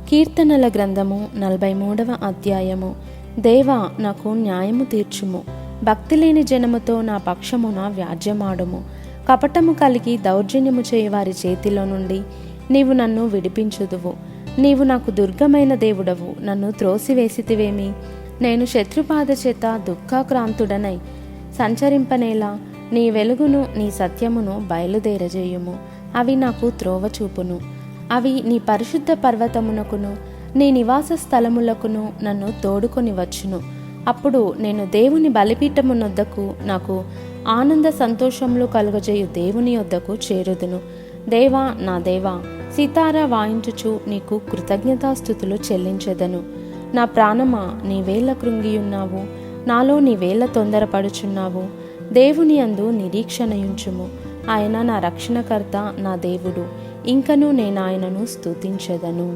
కీర్తనల గ్రంథము 43వ అధ్యాయము. దేవా, నాకు న్యాయము తీర్చుము. భక్తి లేని జనముతో నా పక్షమున వ్యాజ్యమాడుము. కపటము కలిగి దౌర్జన్యము చేయవారి చేతిలో నుండి నీవు నన్ను విడిపించుదువు. నీవు నాకు దుర్గమైన దేవుడవు, నన్ను త్రోసివేసితివేమి? నేను శత్రుపాద చేత దుఃఖాక్రాంతుడనై సంచరింపనేలా నీ వెలుగును నీ సత్యమును బయలుదేరజేయుము. అవి నాకు త్రోవ చూపును. అవి నీ పరిశుద్ధ పర్వతమునకును నీ నివాస స్థలములకును నన్ను తోడుకొని వచ్చును. అప్పుడు నేను దేవుని బలిపీఠమునొద్దకు, నాకు ఆనంద సంతోషములు కలుగజేయు దేవుని యొద్దకు చేరుదును. దేవా, నా దేవా, సితారా వాయించుచు నీకు కృతజ్ఞతాస్థుతులు చెల్లించెదను. నా ప్రాణమా, నీవేళ కృంగియున్నావు, నాలో నీవేళ తొందరపడుచున్నావు. దేవుని యందు నిరీక్షణయుంచుము. ఆయన నా రక్షణకర్త, నా దేవుడు. ఇంకనూ నేను ఆయనను స్తుతించెదను.